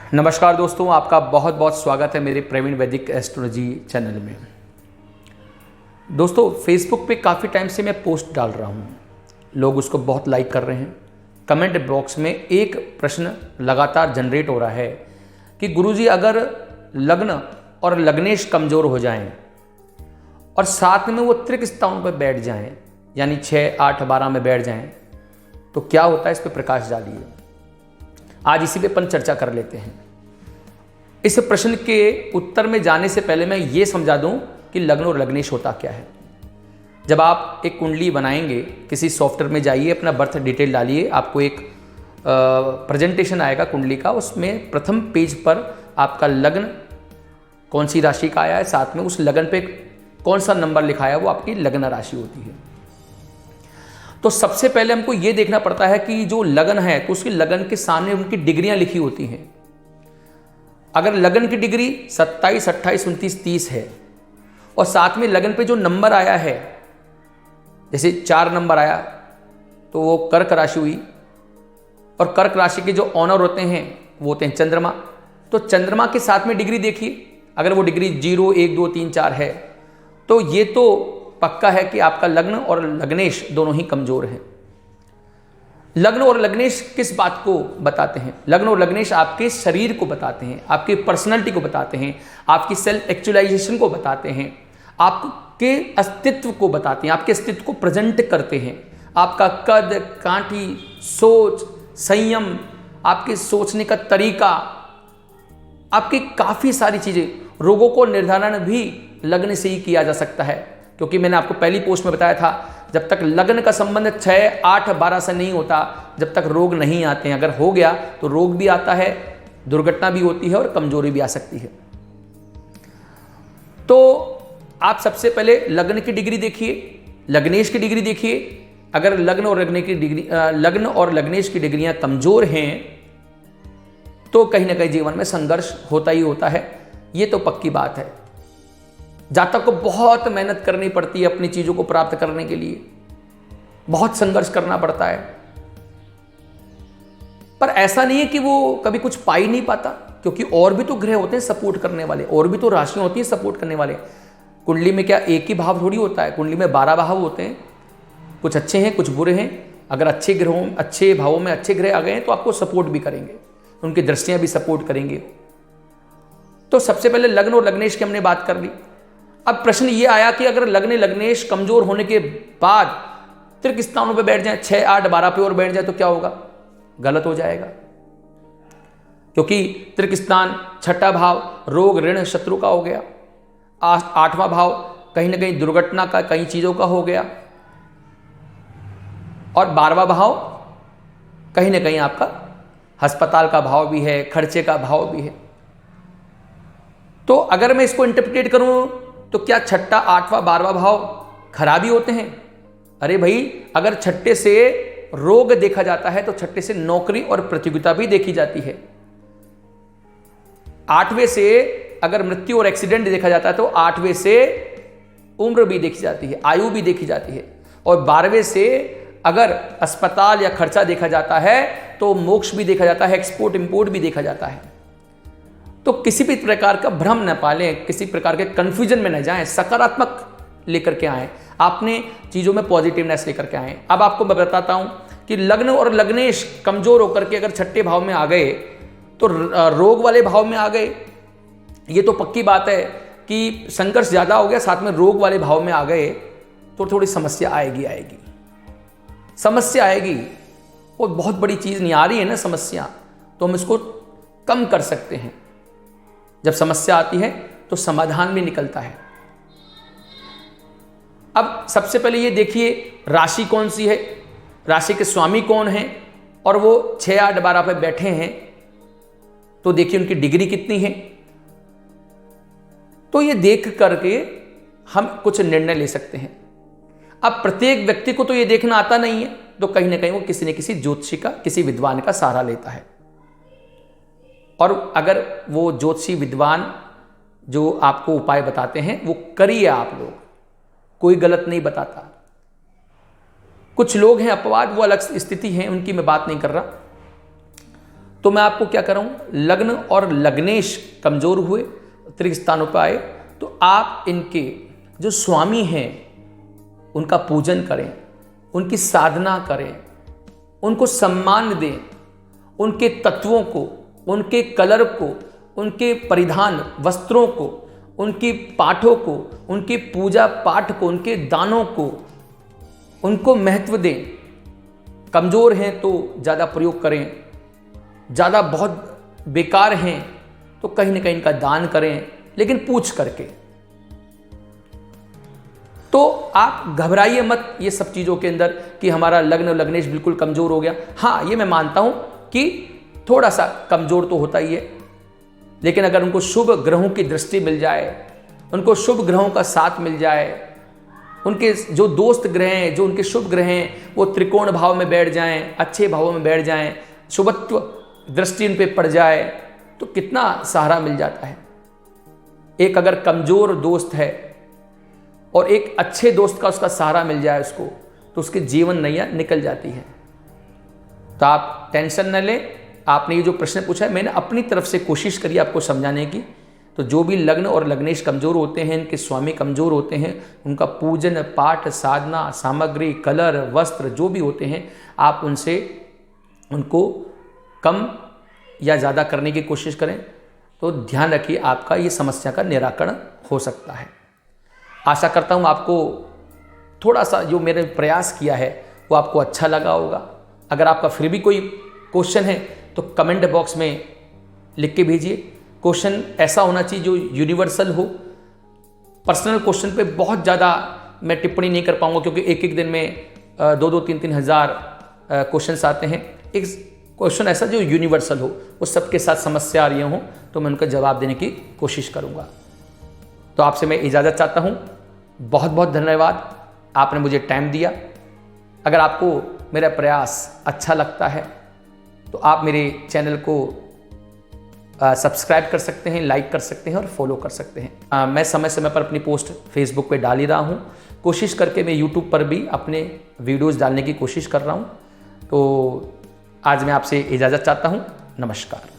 नमस्कार दोस्तों, आपका बहुत बहुत स्वागत है मेरे प्रवीण वैदिक एस्ट्रोलॉजी चैनल में। दोस्तों, फेसबुक पे काफ़ी टाइम से मैं पोस्ट डाल रहा हूँ, लोग उसको बहुत लाइक कर रहे हैं। कमेंट बॉक्स में एक प्रश्न लगातार जनरेट हो रहा है कि गुरुजी अगर लग्न और लग्नेश कमज़ोर हो जाएं और साथ में वो त्रिक स्थान पर बैठ जाएं, यानी 6, 8, 12 में बैठ जाएं, तो क्या होता है, इस पर प्रकाश डालिए। आज इसी पे अपन चर्चा कर लेते हैं। इस प्रश्न के उत्तर में जाने से पहले मैं ये समझा दूं कि लग्न और लग्नेश होता क्या है। जब आप एक कुंडली बनाएंगे, किसी सॉफ्टवेयर में जाइए, अपना बर्थ डिटेल डालिए, आपको एक प्रेजेंटेशन आएगा कुंडली का। उसमें प्रथम पेज पर आपका लग्न कौन सी राशि का आया है, साथ में उस लग्न पे कौन सा नंबर लिखा है, वो आपकी लग्न राशि होती है। तो सबसे पहले हमको ये देखना पड़ता है कि जो लगन है तो उसकी लगन के सामने उनकी डिग्रियां लिखी होती हैं। अगर लगन की डिग्री 27, 28, 29, 30 है और साथ में लगन पे जो नंबर आया है, जैसे 4 नंबर आया तो वो कर्क राशि हुई, और कर्क राशि के जो ऑनर होते हैं वो होते हैं चंद्रमा। तो चंद्रमा के साथ में डिग्री देखिए, अगर वो डिग्री 0, 1, 2, 3, 4 है तो ये तो पक्का है कि आपका लग्न और लग्नेश दोनों ही कमजोर हैं। लग्न और लग्नेश किस बात को बताते हैं? लग्न और लग्नेश आपके शरीर को बताते हैं, आपकी पर्सनैलिटी को बताते हैं, आपकी सेल्फ एक्चुअलाइजेशन को बताते हैं, आपके अस्तित्व को बताते हैं, आपके अस्तित्व को प्रेजेंट करते हैं। आपका कद, कांठी, सोच, संयम, आपके सोचने का तरीका, आपकी काफ़ी सारी चीज़ें। रोगों को निर्धारण भी लग्न से ही किया जा सकता है, क्योंकि मैंने आपको पहली पोस्ट में बताया था, जब तक लग्न का संबंध 6, 8, 12 से नहीं होता, जब तक रोग नहीं आते हैं। अगर हो गया तो रोग भी आता है, दुर्घटना भी होती है और कमजोरी भी आ सकती है। तो आप सबसे पहले लग्न की डिग्री देखिए, लग्नेश की डिग्री देखिए। अगर लग्न और लग्नेश की डिग्रियां कमजोर हैं तो कहीं ना कहीं जीवन में संघर्ष होता ही होता है, ये तो पक्की बात है। जातक को बहुत मेहनत करनी पड़ती है अपनी चीजों को प्राप्त करने के लिए, बहुत संघर्ष करना पड़ता है, पर ऐसा नहीं है कि वो कभी कुछ पा ही नहीं पाता, क्योंकि और भी तो ग्रह होते हैं सपोर्ट करने वाले, और भी तो राशियां होती हैं सपोर्ट करने वाले। कुंडली में क्या एक ही भाव थोड़ी होता है, कुंडली में 12 भाव होते हैं, कुछ अच्छे हैं कुछ बुरे हैं। अगर अच्छे भावों में अच्छे ग्रह आ गए हैं तो आपको सपोर्ट भी करेंगे, उनकी दृष्टियां भी सपोर्ट करेंगे। तो सबसे पहले लग्न और लग्नेश की हमने बात कर ली। अब प्रश्न ये आया कि अगर लग्न लग्नेश कमजोर होने के बाद त्रिक स्थानों पे बैठ जाए, 6, 8, 12 पे और बैठ जाए तो क्या होगा? गलत हो जाएगा, क्योंकि त्रिक स्थान 6ठा भाव रोग, ऋण, शत्रु का हो गया। 8वां भाव कहीं ना कहीं दुर्घटना का, कई चीजों का हो गया, और 12वां भाव कहीं ना कहीं आपका अस्पताल का भाव भी है, खर्चे का भाव भी है। तो अगर मैं इसको इंटरप्रेट करूं तो क्या 6ठा, 8वां, 12वां भाव खराबी होते हैं? अरे भाई, अगर 6ठे से रोग देखा जाता है तो 6ठे से नौकरी और प्रतियोगिता भी देखी जाती है। 8वें से अगर मृत्यु और एक्सीडेंट देखा जाता है तो 8वें से उम्र भी देखी जाती है, आयु भी देखी जाती है, और 12वें से अगर अस्पताल या खर्चा देखा जाता है तो मोक्ष भी देखा जाता है, एक्सपोर्ट इंपोर्ट भी देखा जाता है। तो किसी भी प्रकार का भ्रम न पालें, किसी प्रकार के कंफ्यूजन में न जाएं, सकारात्मक लेकर के आएं, आपने चीज़ों में पॉजिटिवनेस लेकर के आएं। अब आपको मैं बताता हूं कि लग्न और लग्नेश कमजोर होकर के अगर 6ठे भाव में आ गए तो रोग वाले भाव में आ गए, ये तो पक्की बात है कि संघर्ष ज़्यादा हो गया, साथ में रोग वाले भाव में आ गए तो थोड़ी समस्या आएगी, समस्या आएगी। वो बहुत बड़ी चीज़ नहीं आ रही है ना समस्या, तो हम इसको कम कर सकते हैं। जब समस्या आती है तो समाधान भी निकलता है। अब सबसे पहले ये देखिए राशि कौन सी है, राशि के स्वामी कौन है, और वो 6, 8, 12 पे बैठे हैं तो देखिए उनकी डिग्री कितनी है। तो ये देख करके हम कुछ निर्णय ले सकते हैं। अब प्रत्येक व्यक्ति को तो ये देखना आता नहीं है, तो कहीं ना कहीं वो किसी न किसी ज्योतिषी का, किसी विद्वान का सहारा लेता है। और अगर वो ज्योतिषी विद्वान जो आपको उपाय बताते हैं वो करिए आप लोग, कोई गलत नहीं बताता। कुछ लोग हैं अपवाद, वो अलग स्थिति है, उनकी मैं बात नहीं कर रहा। तो मैं आपको क्या कर रहा हूँ, लग्न और लग्नेश कमज़ोर हुए, अतिरिक्त स्थानों पर आए, तो आप इनके जो स्वामी हैं उनका पूजन करें, उनकी साधना करें, उनको सम्मान दें, उनके तत्वों को, उनके कलर को, उनके परिधान वस्त्रों को, उनकी पाठों को, उनकी पूजा पाठ को, उनके दानों को, उनको महत्व दें। कमज़ोर हैं तो ज़्यादा प्रयोग करें, ज़्यादा बहुत बेकार हैं तो कहीं ना कहीं इनका दान करें, लेकिन पूछ करके। तो आप घबराइए मत ये सब चीज़ों के अंदर कि हमारा लग्न लग्नेश बिल्कुल कमज़ोर हो गया। हाँ, ये मैं मानता हूँ कि थोड़ा सा कमज़ोर तो होता ही है, लेकिन अगर उनको शुभ ग्रहों की दृष्टि मिल जाए, उनको शुभ ग्रहों का साथ मिल जाए, उनके जो दोस्त ग्रह हैं, जो उनके शुभ ग्रह हैं, वो त्रिकोण भाव में बैठ जाएं, अच्छे भावों में बैठ जाएं, शुभत्व दृष्टि उन पे पड़ जाए, तो कितना सहारा मिल जाता है। एक अगर कमज़ोर दोस्त है और एक अच्छे दोस्त का उसका सहारा मिल जाए उसको, तो उसके जीवन नैया निकल जाती है। तो आप टेंशन न लें। आपने ये जो प्रश्न पूछा है, मैंने अपनी तरफ से कोशिश करी आपको समझाने की। तो जो भी लग्न और लग्नेश कमज़ोर होते हैं, इनके स्वामी कमज़ोर होते हैं, उनका पूजन पाठ साधना सामग्री कलर वस्त्र जो भी होते हैं, आप उनसे उनको कम या ज़्यादा करने की कोशिश करें, तो ध्यान रखिए आपका ये समस्या का निराकरण हो सकता है। आशा करता हूँ आपको थोड़ा सा जो मैंने प्रयास किया है वो आपको अच्छा लगा होगा। अगर आपका फिर भी कोई क्वेश्चन है तो कमेंट बॉक्स में लिख के भेजिए। क्वेश्चन ऐसा होना चाहिए जो यूनिवर्सल हो। पर्सनल क्वेश्चन पे बहुत ज़्यादा मैं टिप्पणी नहीं कर पाऊंगा, क्योंकि एक एक दिन में 2-3 हज़ार क्वेश्चंस आते हैं। एक क्वेश्चन ऐसा जो यूनिवर्सल हो, वो सबके साथ समस्या आ रही हो, तो मैं उनका जवाब देने की कोशिश करूंगा। तो आपसे मैं इजाज़त चाहता हूं। बहुत बहुत धन्यवाद, आपने मुझे टाइम दिया। अगर आपको मेरा प्रयास अच्छा लगता है तो आप मेरे चैनल को सब्सक्राइब कर सकते हैं, लाइक कर सकते हैं और फॉलो कर सकते हैं। मैं समय समय पर अपनी पोस्ट फेसबुक पे डाल ही रहा हूँ। कोशिश करके मैं यूट्यूब पर भी अपने वीडियोज़ डालने की कोशिश कर रहा हूँ। तो आज मैं आपसे इजाज़त चाहता हूँ। नमस्कार।